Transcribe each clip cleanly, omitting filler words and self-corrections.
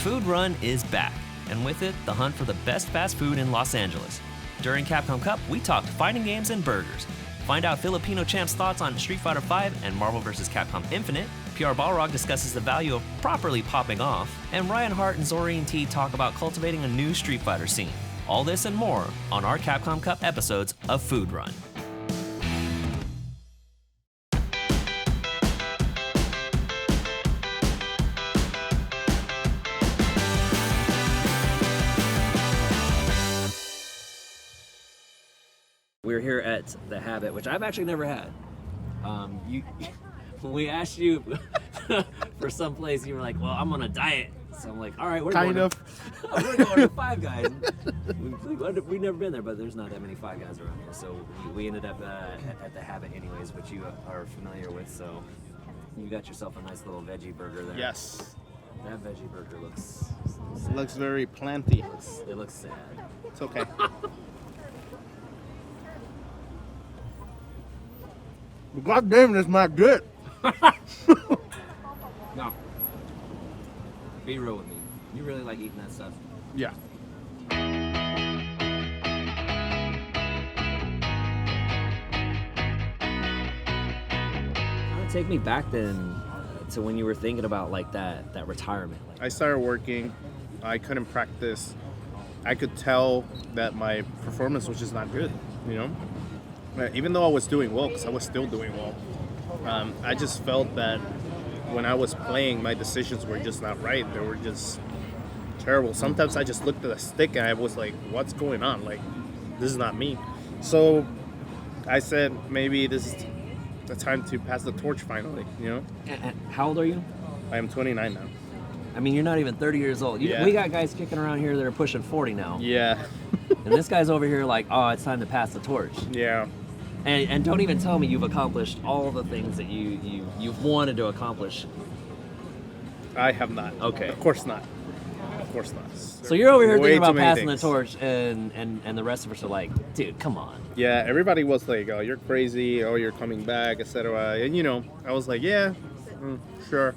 Food Run is back, and with it, the hunt for the best fast food in Los Angeles. During Capcom Cup, we talked fighting games and burgers. Find out Filipino Champ's thoughts on Street Fighter V and Marvel vs. Capcom Infinite. PR Balrog discusses the value of properly popping off, and Ryan Hart and Zorian T talk about cultivating a new Street Fighter scene. All this and more on our Capcom Cup episodes of Food Run. We're here at the Habit, which I've actually never had. When we asked you for some place, you were like, "Well, I'm on a diet." So I'm like, "All right, we're going to Five Guys." We've never been there, but there's not that many Five Guys around here. So we ended up at the Habit, anyways, which you are familiar with. So you got yourself a nice little veggie burger there. Yes. That veggie burger looks sad. It looks very planty. It looks sad. It's okay. God damn, that's not good. No. Be real with me. You really like eating that stuff? Yeah. Take me back then to when you were thinking about like that retirement. I started working. I couldn't practice. I could tell that my performance was just not good, you know? Even though I was doing well, because I was still doing well, I just felt that when I was playing, my decisions were just not right. They were just terrible. Sometimes I just looked at the stick and I was like, what's going on? Like, this is not me. So I said, maybe this is the time to pass the torch finally, you know? And how old are you? I am 29 now. I mean, you're not even 30 years old. Yeah. We got guys kicking around here that are pushing 40 now. Yeah. And this guy's over here like, oh, it's time to pass the torch. Yeah. And don't even tell me you've accomplished all the things that you've wanted to accomplish. I have not. Okay. Of course not. Of course not. So you're over here Way thinking about too many passing things. the torch, and the rest of us are like, dude, come on. Yeah, everybody was like, oh, you're crazy, oh, you're coming back, etc. And, you know, I was like, yeah, sure.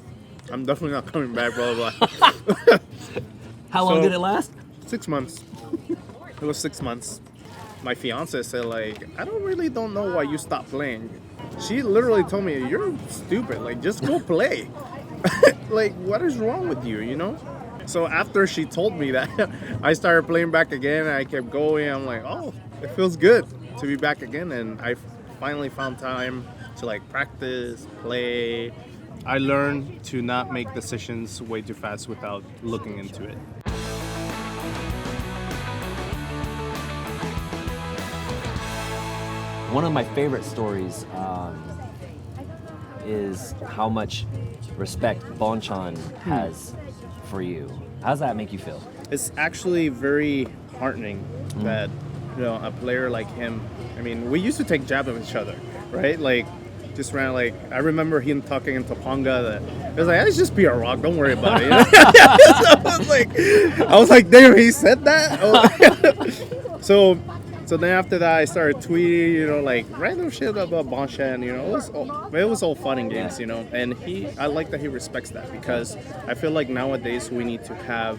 I'm definitely not coming back, blah, blah, blah. How long did it last? 6 months. It was 6 months. My fiance said, like, I don't know why you stopped playing. She literally told me, you're stupid. Like, just go play. Like, what is wrong with you, you know? So after she told me that, I started playing back again. And I kept going. I'm like, oh, it feels good to be back again. And I finally found time to, like, practice, play. I learned to not make decisions way too fast without looking into it. One of my favorite stories is how much respect Bonchan has for you. How does that make you feel? It's actually very heartening that, you know, a player like him, I mean, we used to take jabs at each other, right? Like, just ran, like, I remember him talking in Topanga that, it was like, it's just PR Rock, don't worry about it. So I was like, damn, he said that? Oh. So then after that, I started tweeting, you know, like random shit about Bonchan, you know, it was all fun and games, you know, and I like that he respects that, because I feel like nowadays we need to have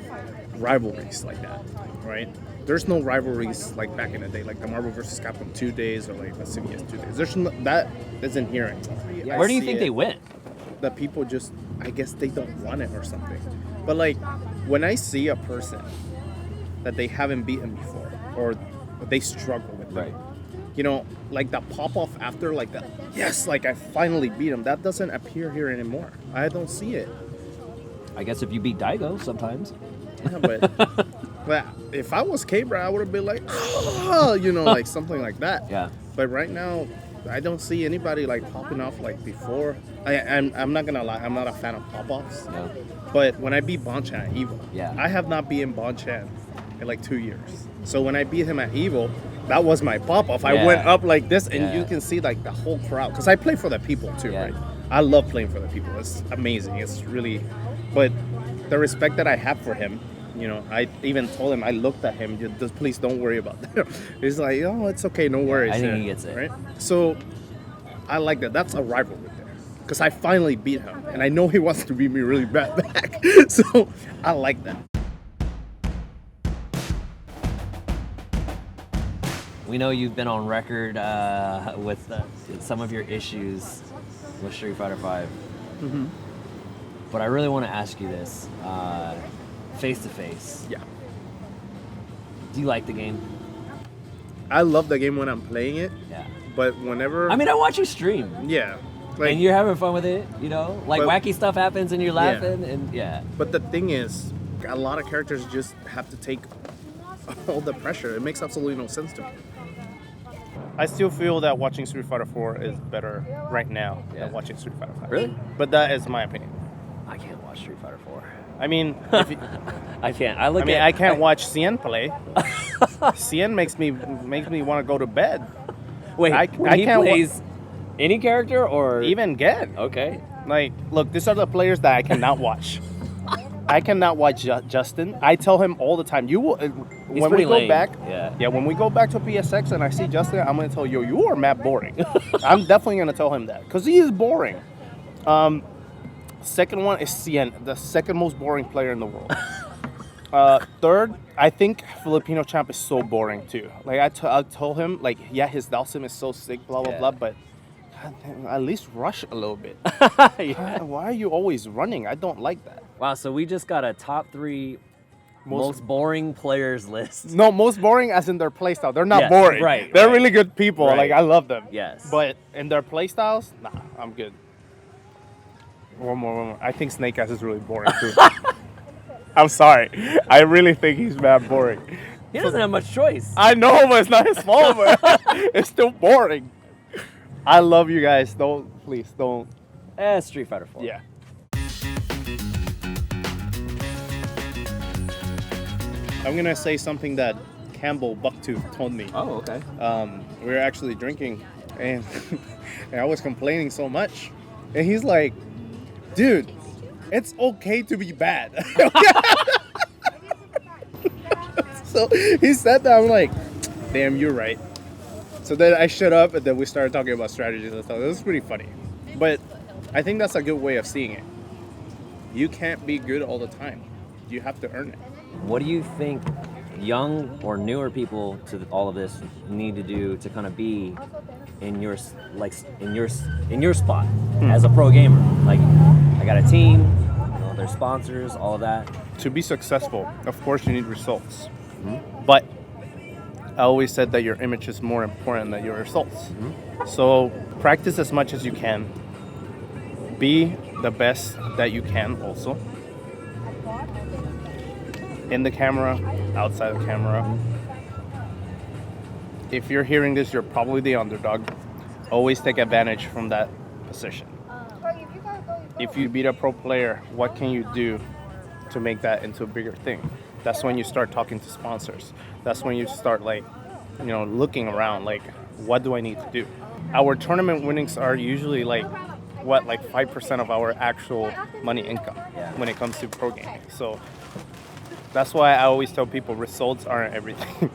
rivalries like that, right? There's no rivalries like back in the day, like the Marvel vs. Capcom 2 days or like the CVS 2 days. That isn't here anymore. Yeah. Where do you think they went? That people just, I guess they don't want it or something. But like, when I see a person that they haven't beaten before, or they struggle with it. Right. You know, like the pop-off after, like the, yes, like I finally beat him. That doesn't appear here anymore. I don't see it. I guess if you beat Daigo sometimes. Yeah, but if I was K-Bra, I would have been like, oh, you know, like something like that. Yeah. But right now, I don't see anybody like popping off like before. I'm not gonna lie, I'm not a fan of pop-offs. No. But when I beat Bonchan at Evo, Yeah. I have not beaten Bonchan in like 2 years. So when I beat him at Evo, that was my pop-off. I went up like this, and you can see like the whole crowd. Because I play for the people too, right? I love playing for the people. It's amazing. It's really, but the respect that I have for him, you know, I even told him, I looked at him, just please don't worry about that. He's like, oh, it's okay, no worries. I think he gets it. Right? So I like that. That's a rivalry there. because I finally beat him, and I know he wants to beat me really bad back. So I like that. We know you've been on record with some of your issues with Street Fighter V. Mm-hmm. But I really want to ask you this, face to face. Yeah. Do you like the game? I love the game when I'm playing it. Yeah. But whenever... I mean, I watch you stream. Yeah. Like, and you're having fun with it, you know? Like, wacky stuff happens and you're laughing, and yeah. But the thing is, a lot of characters just have to take all the pressure. It makes absolutely no sense to me. I still feel that watching Street Fighter 4 is better right now than watching Street Fighter 5. Really? But that is my opinion. I can't watch Street Fighter 4. I mean, if you, I can't. I can't watch CN play. CN makes me want to go to bed. Wait, I he can't plays any character or even Get. Okay. Like, look, these are the players that I cannot watch. I cannot watch Justin. I tell him all the time. You will when we go lame. back. Yeah. When we go back to PSX and I see Justin, I'm gonna tell you are mad boring. I'm definitely gonna tell him that because he is boring. Second one is CN, the second most boring player in the world. Third, I think Filipino champ is so boring too. Like I told him, like, yeah, his Dalsim is so sick, blah blah blah, but God damn, at least rush a little bit. Why are you always running? I don't like that. Wow, so we just got a top 3 most boring players list. No, most boring as in their playstyle. They're not boring. Right. They're really good people. Right. Like, I love them. Yes. But in their playstyles, nah, I'm good. One more. I think Snake Eyes is really boring too. I'm sorry. I really think he's mad boring. He doesn't have much choice. I know, but it's not his fault, but it's still boring. I love you guys. Please don't. Street Fighter 4. Yeah. I'm gonna say something that Campbell Bucktooth told me. Oh, okay. We were actually drinking, and, and I was complaining so much, and he's like, "Dude, it's okay to be bad." So he said that. I'm like, "Damn, you're right." So then I shut up, and then we started talking about strategies and stuff. It was pretty funny, but I think that's a good way of seeing it. You can't be good all the time. You have to earn it. What do you think young or newer people to all of this need to do to kind of be in your spot as a pro gamer? Like, I got a team, you know, there's sponsors, all of that. To be successful, of course, you need results. Mm-hmm. But I always said that your image is more important than your results. Mm-hmm. So practice as much as you can. Be the best that you can also. In the camera, outside the camera. If you're hearing this, you're probably the underdog. Always take advantage from that position. If you beat a pro player, what can you do to make that into a bigger thing? That's when you start talking to sponsors. That's when you start, like, you know, looking around, like, what do I need to do? Our tournament winnings are usually like 5% of our actual money income when it comes to pro gaming. So that's why I always tell people results aren't everything.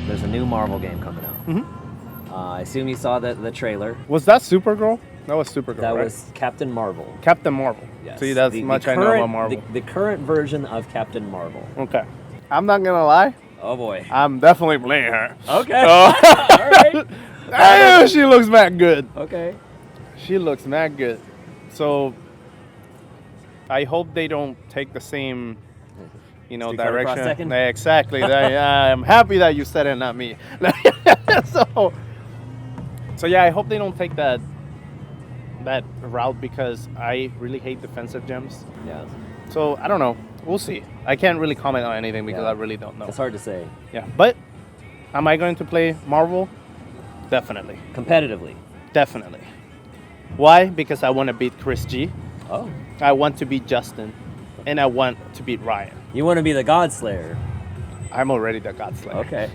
There's a new Marvel game coming out. Mm-hmm. I assume you saw the trailer. Was that Supergirl? That was Supergirl, That right? was Captain Marvel. Captain Marvel. Yes. See, that's much I know about Marvel. The current version of Captain Marvel. Okay. I'm not going to lie. Oh, boy. I'm definitely playing her. Okay. All right. Hey, she looks mad good. Okay. She looks mad good. So I hope they don't take the same, you know, Street Fighter direction. Cross second? Exactly. I'm happy that you said it, not me. So yeah, I hope they don't take that route because I really hate defensive gems. Yeah. So I don't know. We'll see. I can't really comment on anything because I really don't know. It's hard to say. Yeah, but am I going to play Marvel? Definitely. Competitively. Definitely. Why? Because I want to beat Chris G. Oh. I want to beat Justin. And I want to beat Ryan. You want to be the God Slayer. I'm already the God Slayer. Okay.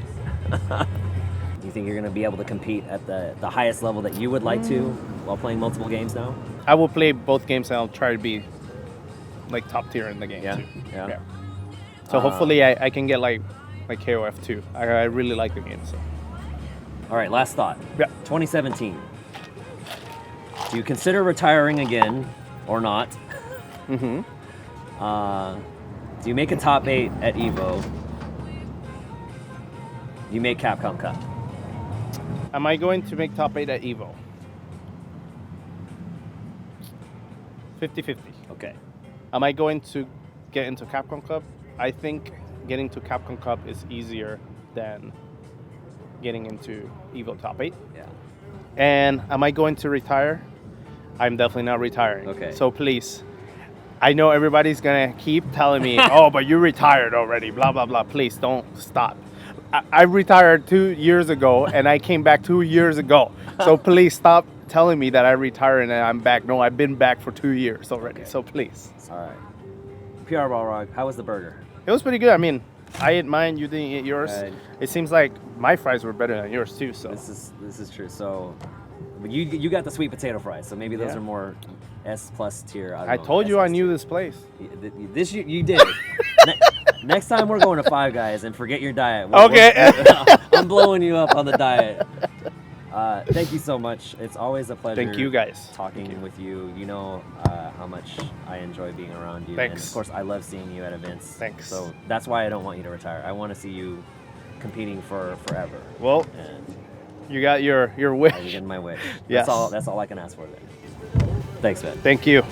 Do you think you're going to be able to compete at the highest level that you would like to while playing multiple games now? I will play both games and I'll try to be like top tier in the game too. Yeah. So hopefully I can get like like KOF 2. I really like the game. So. All right, last thought. Yeah. 2017. Do you consider retiring again or not? Mm-hmm. Do you make a top 8 at EVO? Do you make Capcom Cup? Am I going to make top 8 at EVO? 50-50. Okay. Am I going to get into Capcom Cup? I think getting to Capcom Cup is easier than getting into EVO top 8. Yeah. And am I going to retire? I'm definitely not retiring. Okay. So please, I know everybody's going to keep telling me, oh, but you retired already, blah, blah, blah. Please don't stop. I retired 2 years ago, and I came back 2 years ago. So please stop telling me that I retired and I'm back. No, I've been back for 2 years already. Okay. So please. All right. PR Balrog, how was the burger? It was pretty good. I mean, I ate mine. You didn't eat yours. It seems like my fries were better than yours too. So this is true. So, but you got the sweet potato fries. So maybe those are more S+ tier. I told you I knew this place. This you did. Next time we're going to Five Guys and forget your diet. Okay. I'm blowing you up on the diet. Thank you so much. It's always a pleasure. Thank you guys. Talking with you. You know how much I enjoy being around you. Thanks. And of course, I love seeing you at events. Thanks. So that's why I don't want you to retire. I want to see you competing for forever. Well, you got your wish. I'm getting my wish. Yes. That's all I can ask for then. Thanks, man. Thank you.